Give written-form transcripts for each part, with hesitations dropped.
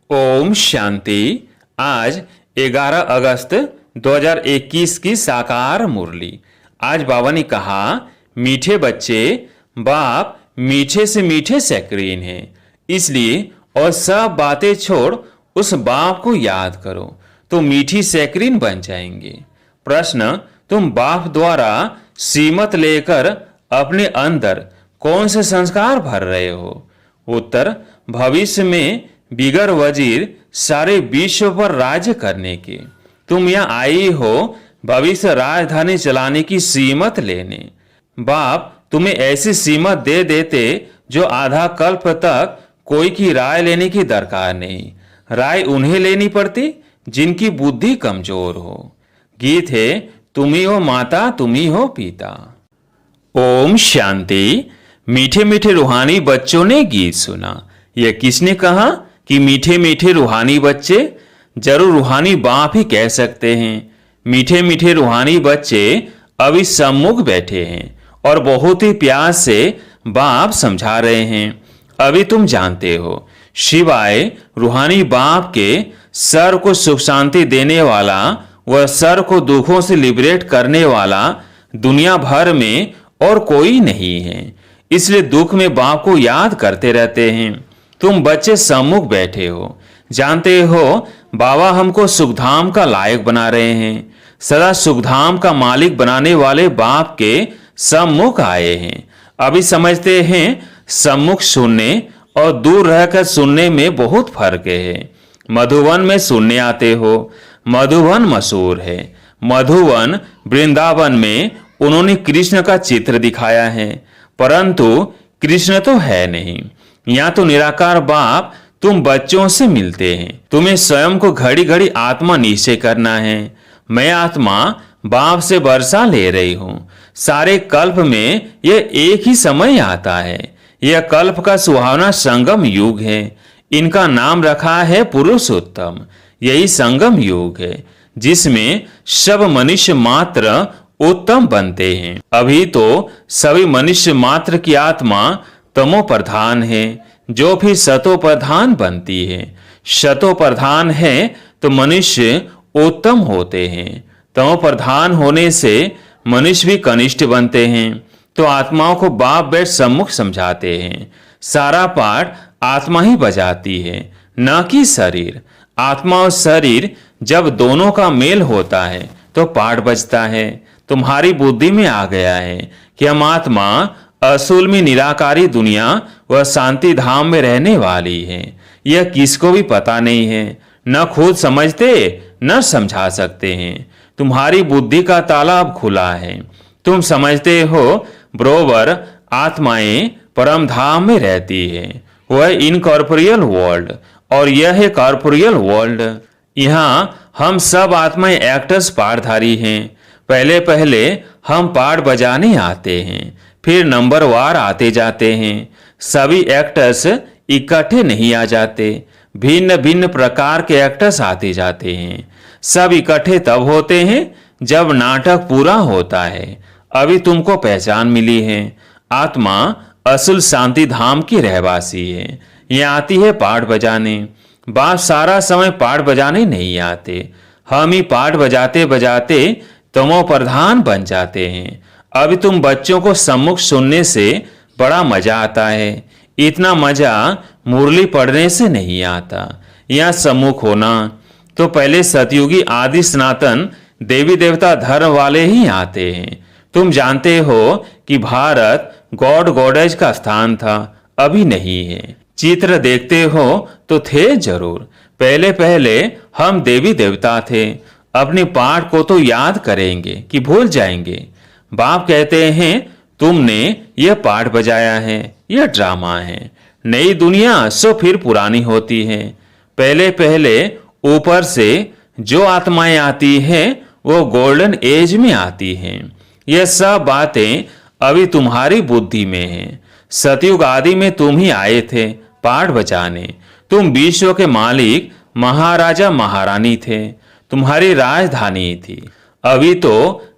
ओम शांति। आज 11 अगस्त 2021 की साकार मुरली। आज बाबा ने कहा, मीठे बच्चे, बाप मीठे से मीठे सैकरीन हैं, इसलिए और सब बातें छोड़ उस बाप को याद करो तो मीठी सैकरीन बन जाएंगे। प्रश्न, तुम बाप द्वारा सीमत लेकर अपने अंदर कौन से संस्कार भर रहे हो? उत्तर, भविष्य में बिगर वजीर सारे विश्व पर राज्य करने के। तुम यहाँ आई हो भविष्य राजधानी चलाने की सीमत लेने। बाप तुम्हें ऐसी सीमत दे देते जो आधा कल्प तक कोई की राय लेने की दरकार नहीं। राय उन्हें लेनी पड़ती जिनकी बुद्धि कमजोर हो। गीत है, तुम ही हो माता, तुम ही हो पिता। ओम शांति। मीठे मीठे रूहानी बच्चों ने गीत सुना। यह किसने कहा कि मीठे मीठे रूहानी बच्चे? जरूर रूहानी बाप ही कह सकते हैं। मीठे मीठे रूहानी बच्चे अभी सम्मुख बैठे हैं और बहुत ही प्यार से बाप समझा रहे हैं। अभी तुम जानते हो, शिवाय रूहानी बाप के सर को सुख शांति देने वाला व सर को दुखों से लिबरेट करने वाला दुनिया भर में और कोई नहीं है। इसलिए दुख में बाप को याद करते रहते हैं। तुम बच्चे सम्मुख बैठे हो, जानते हो बाबा हमको सुखधाम का लायक बना रहे हैं। सदा सुखधाम का मालिक बनाने वाले बाप के सम्मुख आए हैं। अभी समझते हैं सम्मुख सुनने और दूर रहकर सुनने में बहुत फर्क है। मधुवन में सुनने आते हो, मधुवन मशहूर है। मधुवन वृंदावन में उन्होंने कृष्ण का चित्र दिखाया है, परंतु कृष्ण तो है नहीं। यहाँ तो निराकार बाप तुम बच्चों से मिलते हैं। तुम्हें स्वयं को घड़ी घड़ी आत्मा निश्चय करना है। मैं आत्मा बाप से वर्षा ले रही हूँ। सारे कल्प में यह एक ही समय आता है। यह कल्प का सुहावना संगम युग है। इनका नाम रखा है पुरुषोत्तम। यही संगम युग है जिसमें सब मनुष्य मात्र उत्तम बनते हैं। अभी तो सभी मनुष्य मात्र की आत्मा तमो प्रधान है, जो फिर सतो प्रधान बनती है। सतो प्रधान है तो मनुष्य उत्तम होते हैं। तमो प्रधान होने से मनुष्य भी कनिष्ठ बनते हैं। तो आत्माओं को बाप बैठ सम्मुख समझाते हैं। सारा पाठ आत्मा ही बजाती है, न कि शरीर। आत्मा और शरीर जब दोनों का मेल होता है तो पाठ बजता है। तुम्हारी बुद्धि में आ गया है कि हम आत्मा असूल में निराकारी दुनिया व शांति धाम में रहने वाली है। यह किसको भी पता नहीं है, न खुद समझते न समझा सकते हैं। तुम्हारी बुद्धि का ताला अब खुला है। तुम समझते हो बरोबर आत्माएं परम धाम में रहती है। वह इनकॉर्पोरियल वर्ल्ड और यह है कॉर्पोरियल वर्ल्ड। यहाँ हम सब आत्माएं एक्टर्स पाठधारी हैं। पहले पहले हम पाठ बजाने आते हैं, फिर नंबर वार आते जाते हैं। सभी एक्टर्स इकट्ठे नहीं आ जाते, भिन्न भिन्न प्रकार के एक्टर्स आते जाते हैं। सब इकट्ठे तब होते हैं जब नाटक पूरा होता है। अभी तुमको पहचान मिली है। आत्मा असल शांति धाम की रहवासी है। यह आती है पाठ बजाने। बाप सारा समय पाठ बजाने नहीं आते। हम ही पाठ बजाते बजाते तमो प्रधान बन जाते हैं। अभी तुम बच्चों को सम्मुख सुनने से बड़ा मजा आता है। इतना मजा मुरली पढ़ने से नहीं आता। यह सम्मुख होना तो पहले सतयुगी आदि सनातन देवी देवता धर्म वाले ही आते हैं। तुम जानते हो कि भारत गॉड गॉडेज का स्थान था, अभी नहीं है। चित्र देखते हो तो थे जरूर। पहले पहले हम देवी देवता थे। अपने पाठ को तो याद करेंगे कि भूल जाएंगे। बाप कहते हैं तुमने यह पाठ बजाया है, यह ड्रामा है। नई दुनिया सो फिर पुरानी होती है। पहले पहले ऊपर से जो आत्माएं आती हैं वो गोल्डन एज में आती हैं। यह सब बातें अभी तुम्हारी बुद्धि में हैं। सतयुग आदि में तुम ही आए थे पाठ बजाने। तुम विश्व के मालिक महाराजा महारानी थे। तुम्हारी राजधानी थी। अभी तो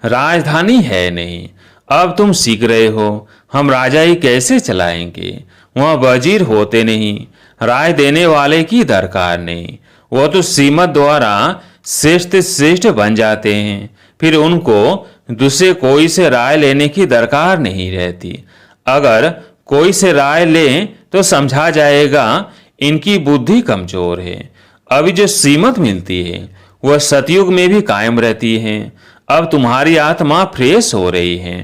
राजधानी है नहीं। अब तुम सीख रहे हो हम राजा ही कैसे चलाएंगे। वहाँ वजीर होते नहीं। राय देने वाले की दरकार नहीं। वो तो श्रीमत द्वारा श्रेष्ठ श्रेष्ठ बन जाते हैं, फिर उनको दूसरे कोई से राय लेने की दरकार नहीं रहती। अगर कोई से राय लें तो समझा जाएगा इनकी बुद्धि कमजोर है। अभी जो श्रीमत मिलती है वह सतयुग में भी कायम रहती है। अब तुम्हारी आत्मा फ्रेश हो रही है।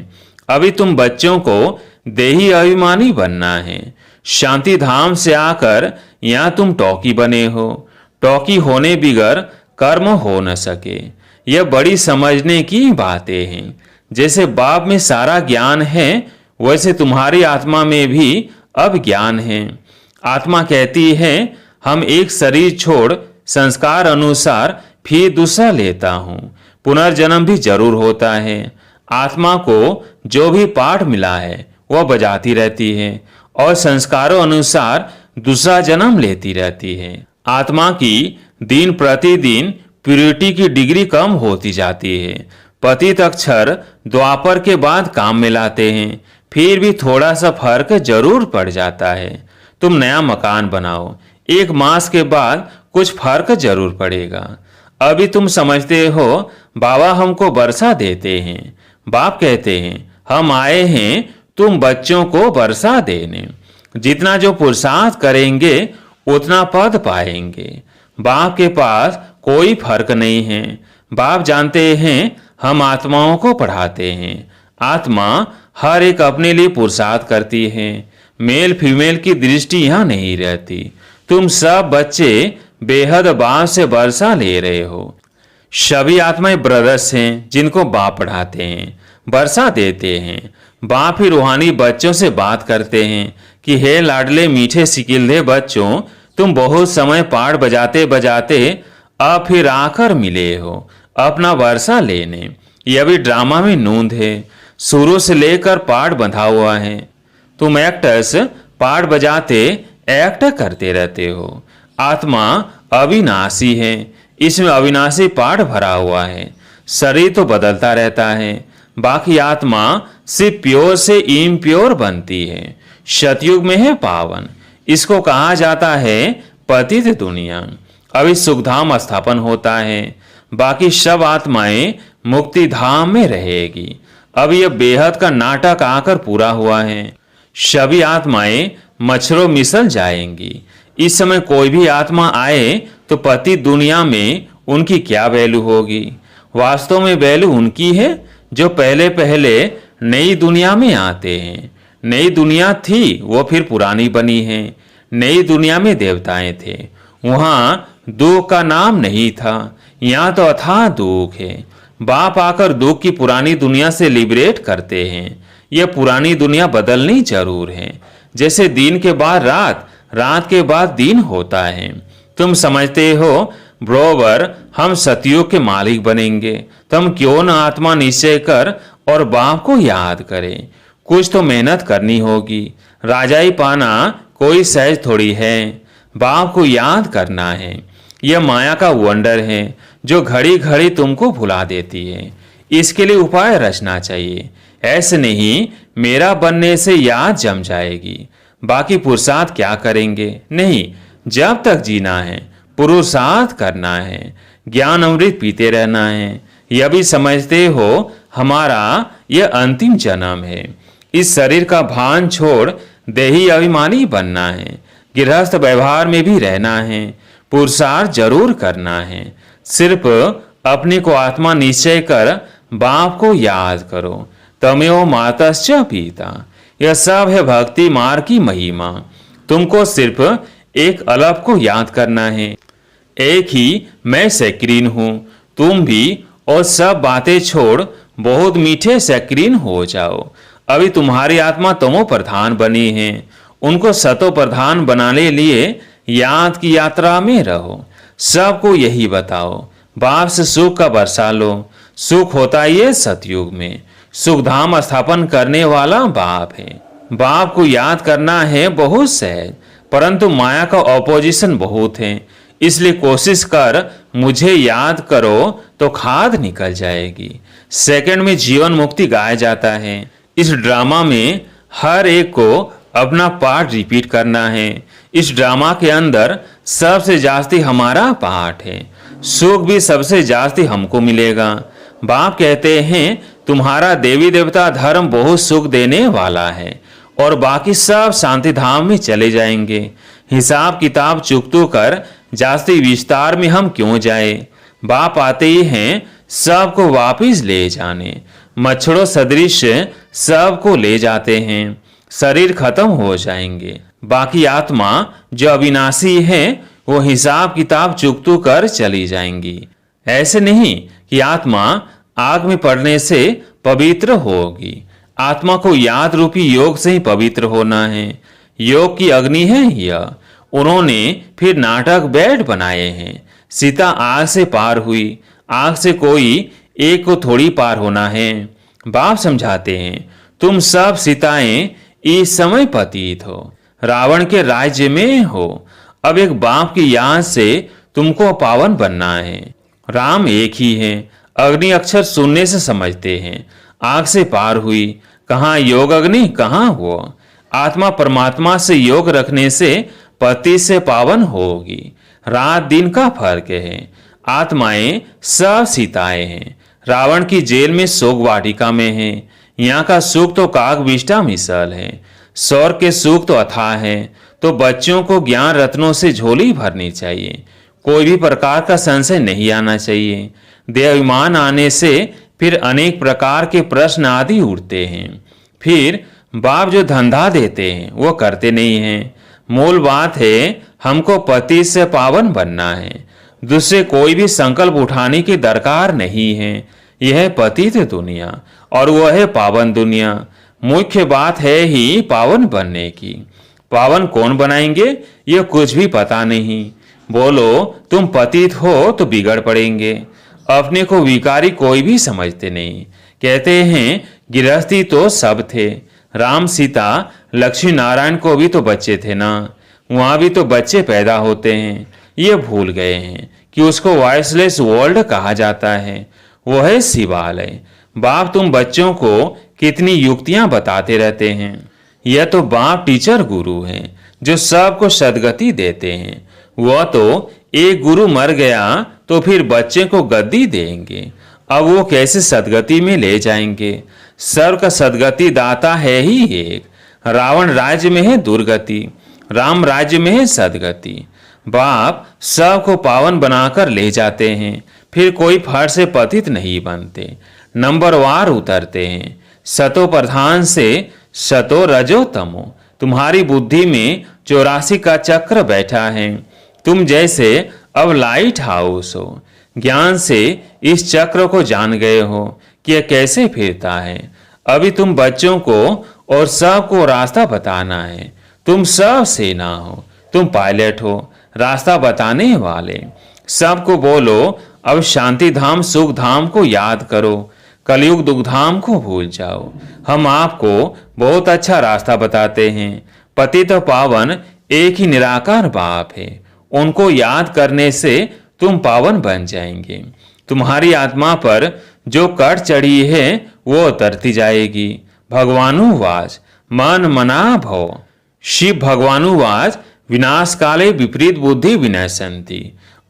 अभी तुम बच्चों को देही अभिमानी बनना है। शांति धाम से आकर यहाँ तुम टॉकी बने हो। टॉकी होने बिगर कर्म हो न सके। यह बड़ी समझने की बातें हैं। जैसे बाप में सारा ज्ञान है वैसे तुम्हारी आत्मा में भी अब ज्ञान है। आत्मा कहती है हम एक शरीर छोड़ संस्कार अनुसार फिर दूसरा लेता हूँ। पुनर्जन्म भी जरूर होता है। आत्मा को जो भी पाठ मिला है वह बजाती रहती है और संस्कारों अनुसार दूसरा जन्म लेती रहती है। आत्मा की दिन प्रतिदिन प्यूरिटी की डिग्री कम होती जाती है। पतित अक्षर द्वापर के बाद काम में लाते हैं, फिर भी थोड़ा सा फर्क जरूर पड़ जाता है। तुम नया मकान बनाओ, 1 मास के बाद कुछ फर्क जरूर पड़ेगा। अभी तुम समझते हो बाबा हमको वर्षा देते हैं। बाप कहते हैं हम आए हैं तुम बच्चों को वर्षा देने। जितना जो पुरुषार्थ करेंगे उतना पद पाएंगे। बाप के पास कोई फर्क नहीं है। बाप जानते हैं हम आत्माओं को पढ़ाते हैं। आत्मा हर एक अपने लिए पुरुषार्थ करती है। मेल फीमेल की दृष्टि यहाँ नहीं रहती। तुम सब बच्चे बेहद बाप से वर्षा ले रहे हो। सभी आत्माएं ब्रदर्स हैं जिनको बाप पढ़ाते हैं, वर्षा देते हैं। बाप ही रूहानी बच्चों से बात करते हैं कि हे लाडले मीठे सिकिलधे बच्चों, तुम बहुत समय पाठ बजाते बजाते अब फिर आकर मिले हो अपना वर्षा लेने। यह भी ड्रामा में नूंद है। शुरू से लेकर पाठ बंधा हुआ है। तुम एक्टर्स पाठ बजाते एक्ट करते रहते हो। आत्मा अविनाशी है, इसमें अविनाशी पाठ भरा हुआ है। शरीर तो बदलता रहता है, बाकी आत्मा सिर्फ प्योर से इम्प्योर बनती है। सतयुग में है पावन, इसको कहा जाता है पतित दुनिया। अभी सुखधाम स्थापन होता है, बाकी सब आत्माएं मुक्ति धाम में रहेगी। अब यह बेहद का नाटक आकर पूरा हुआ है। सभी आत्माएं मच्छरों मिसल जाएंगी। इस समय कोई भी आत्मा आए तो पति दुनिया में उनकी क्या वैल्यू होगी? वास्तव में वैल्यू उनकी है जो पहले पहले नई दुनिया में आते हैं। नई दुनिया थी वो फिर पुरानी बनी है। नई दुनिया में देवताएं थे, वहाँ दुख का नाम नहीं था। यहाँ तो अथाह दुख है। बाप आकर दुख की पुरानी दुनिया से लिबरेट करते हैं। यह पुरानी दुनिया बदलनी जरूर है। जैसे दिन के बाद रात, रात के बाद दिन होता है। तुम समझते हो ब्रोवर हम सतयुग के मालिक बनेंगे, तो हम क्यों न आत्मा निश्चय कर और बाप को याद करें। कुछ तो मेहनत करनी होगी। राजाई पाना कोई सहज थोड़ी है। बाप को याद करना है। यह माया का वंडर है जो घड़ी घड़ी तुमको भुला देती है। इसके लिए उपाय रचना चाहिए। ऐसे नहीं मेरा बनने से याद जम जाएगी। बाकी पुरुषार्थ क्या करेंगे? नहीं, जब तक जीना है पुरुषार्थ करना है, ज्ञान अमृत पीते रहना है। यह भी समझते हो हमारा यह अंतिम जन्म है। इस शरीर का भान छोड़ देही अभिमानी बनना है। गृहस्थ व्यवहार में भी रहना है। पुरुषार्थ जरूर करना है। सिर्फ अपने को आत्मा निश्चय कर बाप को याद करो। तमेव मातश्च पिता। यह सब है भक्ति मार्ग की महिमा। तुमको सिर्फ एक अलग को याद करना है। एक ही मैं सैक्रीन हूँ। तुम भी और सब बातें छोड़ बहुत मीठे सैक्रीन हो जाओ। अभी तुम्हारी आत्मा तमो प्रधान बनी है। उनको सतो प्रधान बनाने लिए याद की यात्रा में रहो। सबको यही बताओ, बाप से सुख का बरसा लो। सुख होता ही है सतयुग में। सुखधाम स्थापन करने वाला बाप है। बाप को याद करना है बहुत सहज, परंतु माया का ऑपोजिशन बहुत है। इसलिए कोशिश कर मुझे याद करो तो खाद निकल जाएगी। सेकंड में जीवन मुक्ति गाया जाता है। इस ड्रामा में हर एक को अपना पार्ट रिपीट करना है। इस ड्रामा के अंदर सबसे जास्ती हमारा पार्ट है, सुख भी सबसे जास्ती हमको मिलेगा। बाप कहते हैं तुम्हारा देवी देवता धर्म बहुत सुख देने वाला है और बाकी सब शांति धाम में चले जाएंगे। हिसाब किताब चुकतू कर जास्ती विस्तार में हम क्यों जाए। बाप आते ही हैं सबको वापिस ले जाने, मच्छरों सदृश सबको ले जाते हैं, शरीर खत्म हो जाएंगे। बाकी आत्मा जो अविनाशी है वो हिसाब किताब चुकतू कर चली जाएंगी। ऐसे नहीं कि आत्मा आग में पड़ने से पवित्र होगी। आत्मा को याद रूपी योग से ही पवित्र होना है। योग की अग्नि है यह। उन्होंने फिर नाटक बेड बनाए हैं। सीता आग से पार हुई, आग से कोई एक को थोड़ी पार होना है। बाप समझाते हैं तुम सब सीताएं इस समय पतित हो, रावण के राज्य में हो। अब एक बाप की याद से तुमको पावन बनना है। राम एक ही है। अग्नि अक्षर सुनने से समझते हैं। आग से पार हुई, कहाँ योग अग्नि, कहाँ वो। आत्मा परमात्मा से योग रखने से पति से पावन होगी। रात दिन का फर्क है। आत्माएं सब सीताएं हैं। रावण की जेल में शोक वाटिका में है। यहाँ का सुख तो काग विष्टा मिसल है, स्वर्ग के सुख तो अथाह है। तो बच्चों को ज्ञान रत्नों से झोली भरनी चाहिए। कोई भी प्रकार का संशय नहीं आना चाहिए। देहाभिमान आने से फिर अनेक प्रकार के प्रश्न आदि उठते हैं। फिर बाप जो धंधा देते हैं वो करते नहीं हैं। मूल बात है हमको पति से पावन बनना है। दूसरे कोई भी संकल्प उठाने की दरकार नहीं है। यह पतित दुनिया और वह है पावन दुनिया। मुख्य बात है ही पावन बनने की। पावन कौन बनाएंगे ये कुछ भी पता नहीं। बोलो तुम पतित हो तो बिगड़ पड़ेंगे। अपने को विकारी कोई भी समझते नहीं। कहते हैं गृहस्थी तो सब थे। राम सीता लक्ष्मी नारायण को भी तो बच्चे थे ना, वहां भी तो बच्चे पैदा होते हैं। ये भूल गए हैं कि उसको वॉइसलेस वर्ल्ड कहा जाता है। वो है शिवालय। बाप तुम बच्चों को कितनी युक्तियां बताते रहते हैं। यह तो बाप टीचर गुरु हैं जो सबको सदगति देते हैं। वह तो एक गुरु मर गया तो फिर बच्चे को गद्दी देंगे। अब वो कैसे सदगति में ले जाएंगे। सर्व का सदगति दाता है ही एक। रावण राज्य में है दुर्गति, राम राज्य में है सदगति। बाप सबको पावन बनाकर ले जाते हैं। फिर कोई फट से पतित नहीं बनते, नंबरवार उतरते हैं। सतो प्रधान से सतो रजो तमो। तुम्हारी बुद्धि में 84 का चक्र बैठा है। तुम जैसे अब लाइट हाउस हो। ज्ञान से इस चक्र को जान गए हो कि यह कैसे फिरता है। अभी तुम बच्चों को और सबको रास्ता बताना है। तुम सब सेना हो, तुम पायलट हो, रास्ता बताने वाले। सबको बोलो अब शांति धाम सुख धाम को याद करो, कलयुग दुख धाम को भूल जाओ। हम आपको बहुत अच्छा रास्ता बताते हैं। पतित और पावन एक ही निराकार बाप है। उनको याद करने से तुम पावन बन जाएंगे। तुम्हारी आत्मा पर जो कट चढ़ी है वो उतरती जाएगी। भगवानुवाच मन मना भव। शिव भगवानुवाच विनाश काले विपरीत बुद्धि विनश्यन्ति।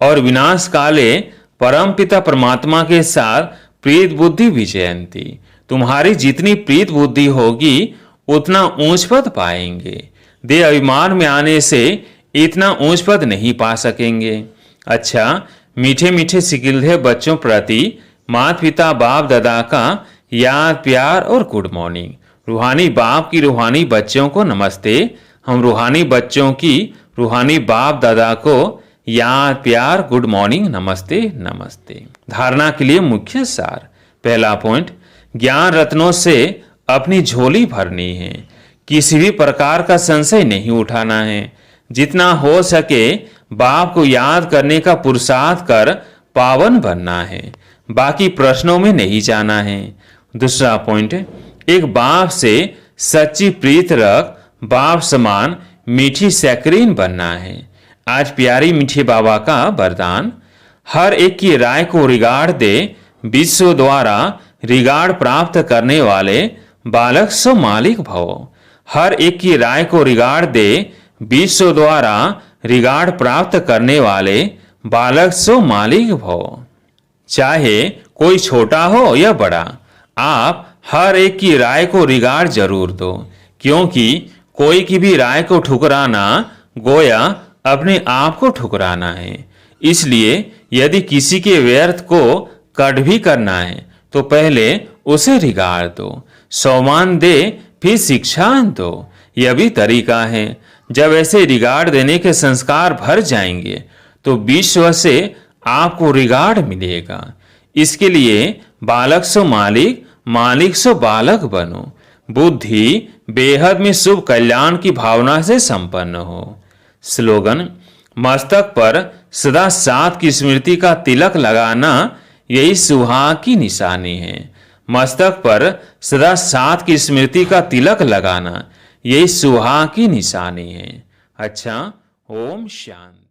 और विनाश काले परमपिता परमात्मा के साथ प्रीत बुद्धि विजयंती। तुम्हारी जितनी प्रीत बुद्धि होगी उतना ऊंच पद पाएंगे। देह अभिमान में आने से इतना ऊंच पद नहीं पा सकेंगे। अच्छा, मीठे मीठे सिकिल्धे बच्चों प्रति माता पिता बाप दादा का याद प्यार और गुड मॉर्निंग। रूहानी बाप की रूहानी बच्चों को नमस्ते। हम रूहानी बच्चों की रूहानी बाप दादा को याद प्यार गुड मॉर्निंग नमस्ते नमस्ते। धारणा के लिए मुख्य सार। पहला पॉइंट, ज्ञान रत्नों से अपनी झोली भरनी है। किसी भी प्रकार का संशय नहीं उठाना है। जितना हो सके बाप को याद करने का पुरुषार्थ कर पावन बनना है। बाकी प्रश्नों में नहीं जाना है। दूसरा पॉइंट, एक बाप से सच्ची प्रीत रख बाप समान मीठी सैकरीन बनना है। आज प्यारी मीठे बाबा का वरदान, हर एक की राय को रिगार्ड दे। विश्व द्वारा रिगार्ड प्राप्त करने वाले बालक सो मालिक भव। हर एक की राय को रिगार्ड दे। विश्व द्वारा रिगार्ड प्राप्त करने वाले बालक सो मालिक भव। चाहे कोई छोटा हो या बड़ा, आप हर एक की राय को रिगार्ड जरूर दो, क्योंकि कोई की भी राय को ठुकराना गोया अपने आप को ठुकराना है। इसलिए यदि किसी के व्यर्थ को कट भी करना है तो पहले उसे रिगार्ड दो, सम्मान दे फिर शिक्षा दो। यह भी तरीका है। जब ऐसे रिगार्ड देने के संस्कार भर जाएंगे तो विश्व से आपको रिगार्ड मिलेगा। इसके लिए बालक सो मालिक, मालिक सो बालक बनो। बुद्धि बेहद में शुभ कल्याण की भावना से संपन्न हो। स्लोगन: मस्तक पर सदा 7 की स्मृति का तिलक लगाना यही सुहाग की निशानी है। मस्तक पर सदा 7 की स्मृति का तिलक लगाना यही सुहाग की निशानी है। अच्छा, ओम शांति।